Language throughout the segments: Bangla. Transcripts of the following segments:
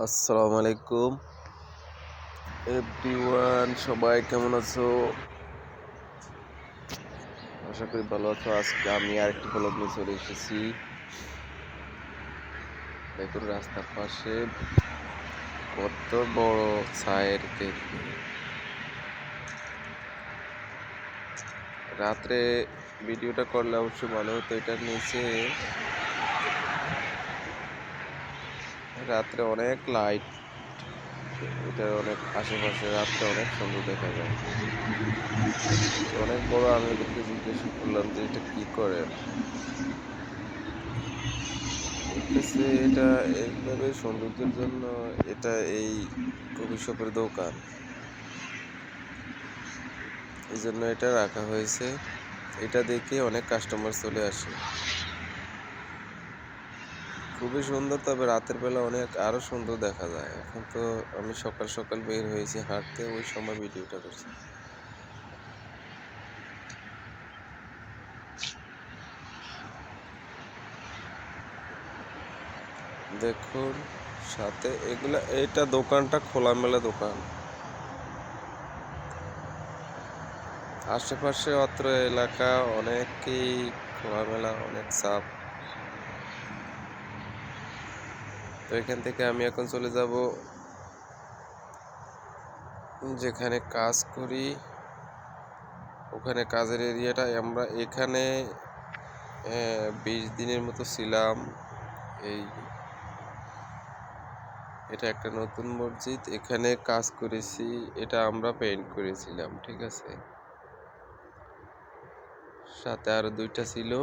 আসসালামু আলাইকুম এভরিওয়ান, সবাই কেমন আছো? আশা করি ভালো আছো। আজকে আমি আরেকটি ব্লগ নিয়ে চলে এসেছি। দেখুন রাস্তার পাশে কত বড় চায়ের ক্যাফে। রাত্রে ভিডিওটা করলে অবশ্যই ভালো হতো। এটার নিচে রাত্রে অনেক লাইট, এটা অনেক আশেপাশে রাত্রে অনেক সুন্দর দেখা যায়। তো অনেক বড়, আমি ওদেরকে জিজ্ঞাসা করলাম যে এটা কি করেন। বলতেছে এটা এইভাবে সৌন্দর্যের জন্য, এটা এই কফি শপের দোকান, এই জন্য এটা রাখা হয়েছে। এটা দেখে অনেক কাস্টমার চলে আসে। খুবই সুন্দর, তবে রাতের বেলা অনেক আরো সুন্দর দেখা যায়। এখন তো আমি সকাল সকাল বের হয়েছি হাঁটতে, ওই সময় ভিডিওটা করছি। দেখুন সাথে এগুলা, এটা দোকানটা খোলামেলা দোকান। আশেপাশে অত্র এলাকা অনেকই খোলামেলা, অনেক সাফ। তো এখান থেকে আমি এখন চলে যাব যেখানে কাজ করি, ওখানে কাজের এরিয়াটা। আমরা এখানে 20 দিনের মতো ছিলাম। এই এটা একটা নতুন মসজিদ, এখানে কাজ করেছি। এটা আমরা পেইন্ট করেছিলাম, ঠিক আছে। সাথে আরো 2টা ছিল।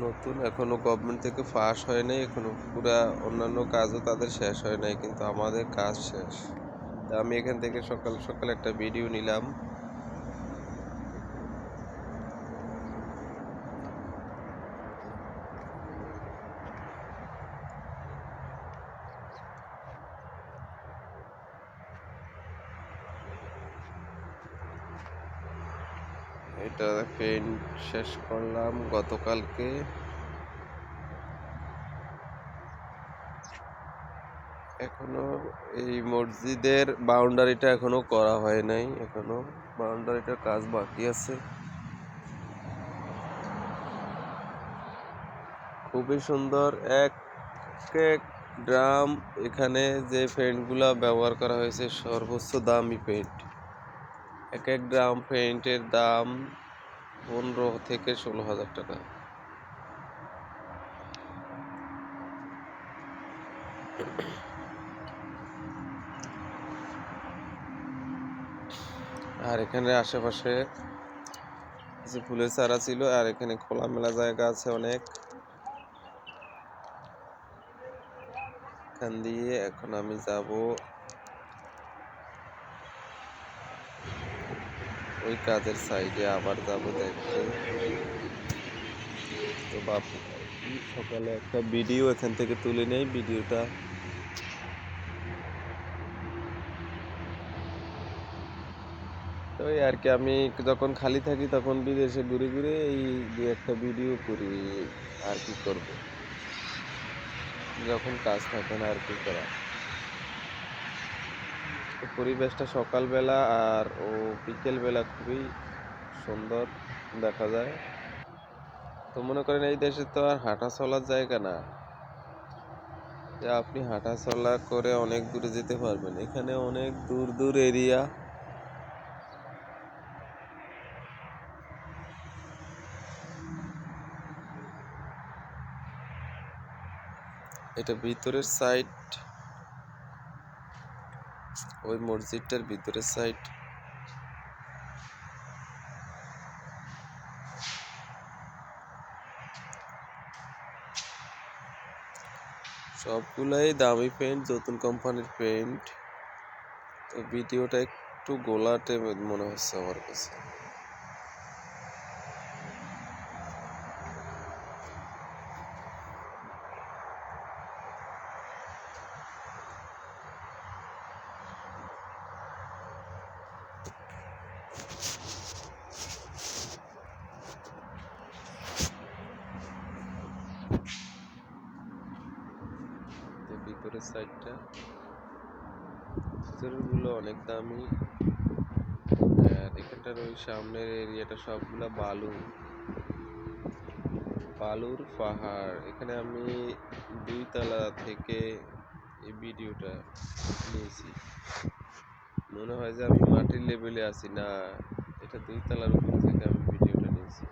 নতুন, এখনো গভর্নমেন্ট থেকে পাস হয় নাই, এখনো পুরা অন্যান্য কাজও তাদের শেষ হয় নাই, কিন্তু আমাদের কাজ শেষ। তা আমি এখান থেকে সকাল সকাল একটা ভিডিও নিলাম। এটা পেইন্ট শেষ করলাম গতকালকে। এখনো এই মসজিদের বাউন্ডারিটা এখনো করা হয় নাই, এখনো বাউন্ডারিটার কাজ বাকি আছে। খুবই সুন্দর। এক এক ড্রাম, এখানে যে পেইন্টগুলা ব্যবহার করা হয়েছে সর্বোচ্চ দামি পেইন্ট। এক এক ড্রাম পেইন্টের দাম 15 থেকে 16 হাজার টাকা। আর এখানে আশেপাশে কিছু ফুলের চারা ছিল, আর এখানে খোলামেলা জায়গা আছে অনেক। এখান দিয়ে এখন আমি যাব ওই কাজের সাইডে, আবার যাব দেখতে। তো বাপু, সকালে একটা ভিডিও এখান থেকে তুলে নেই, ভিডিওটা তো এই আর কি। আমি যখন খালি থাকি তখন বিদেশে ঘুরে ঘুরে এই 2-1টা ভিডিও করি। আর কি করব, যখন কাজ থাকে না আর কি করা। তো পরিবেশটা সকালবেলা আর বিকেলবেলা খুবই সুন্দর দেখা যায়। তো মনে করেন এই দেশে তো আর হাঁটা চলার জায়গা না যে আপনি হাঁটা চলা করে অনেক দূরে যেতে পারবেন। এখানে অনেক দূর দূর এরিয়া। এটা ভিতরের সাইড, ওই মসজিদটার ভিতরের সাইড। সবগুলাই দামি পেইন্ট, নতুন কোম্পানির পেইন্ট। তো ভিডিওটা একটু গোলাটে মনে হচ্ছে আমার কাছে। ভিতরের সাইডটা, ভিতরের গুলো অনেক দামি। আর এখানটার ওই সামনের এরিয়াটা সবগুলা বালুর পাহাড়। এখানে আমি 2 তলা থেকে এই ভিডিওটা নিয়েছি। মনে হয় যে আমি মাটির লেভেলে আছি, না, এটা 2 তলার উপর থেকে আমি ভিডিওটা নিয়েছি।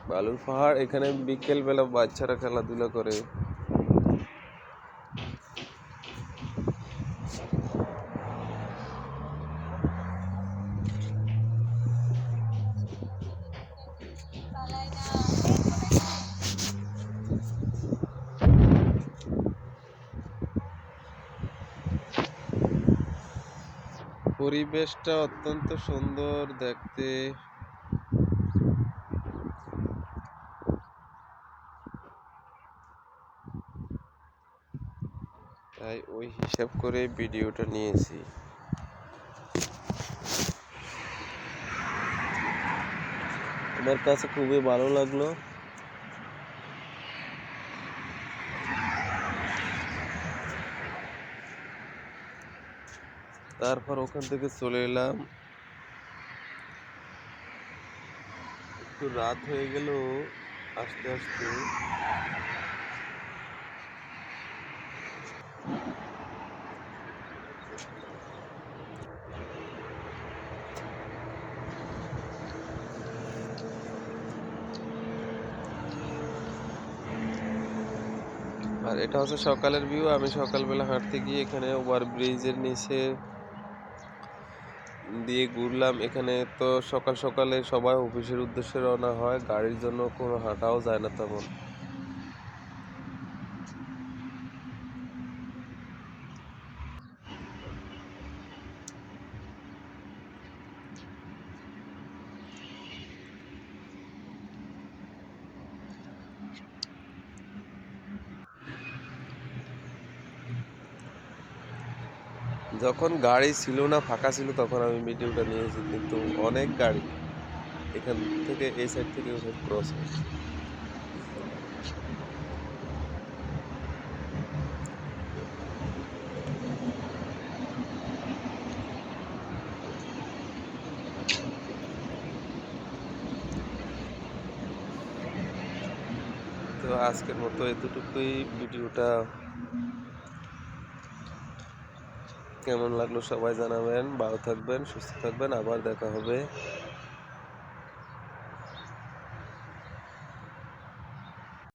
বালুর পাহাড়, এখানে বিকেল বেলা বাচ্চারা খেলাধুলা করে। পরিবেশটা অত্যন্ত সুন্দর দেখতে। তাই ওই হিসাব করে ভিডিওটা নিয়েছি। আমার কাছে খুবই ভালো লাগলো। তারপর ওখান থেকে চলে এলাম। একটু রাত হয়ে গেল আস্তে আস্তে। আর এটা হচ্ছে সকালের ভিউ। আমি সকালবেলা হাঁটতে গিয়ে এখানে ওভারব্রিজের নিচে দিয়ে ঘুরলাম। এখানে তো সকাল সকালে সবাই অফিসের উদ্দেশ্যে রওনা হয়, গাড়ির জন্য কোনো হাঁটাও যায় না তেমন। যখন গাড়ি ছিল না, ফাঁকা ছিল, তখন আমি ভিডিওটা নিয়েছি, কিন্তু অনেক গাড়ি এখান থেকে এই সাইড থেকে ওই সাইড ক্রস হয়। তো আজকের মতো এতটুকুই। ভিডিওটা কেমন লাগলো সবাই জানাবেন। ভালো থাকবেন, সুস্থ থাকবেন, আবার দেখা হবে।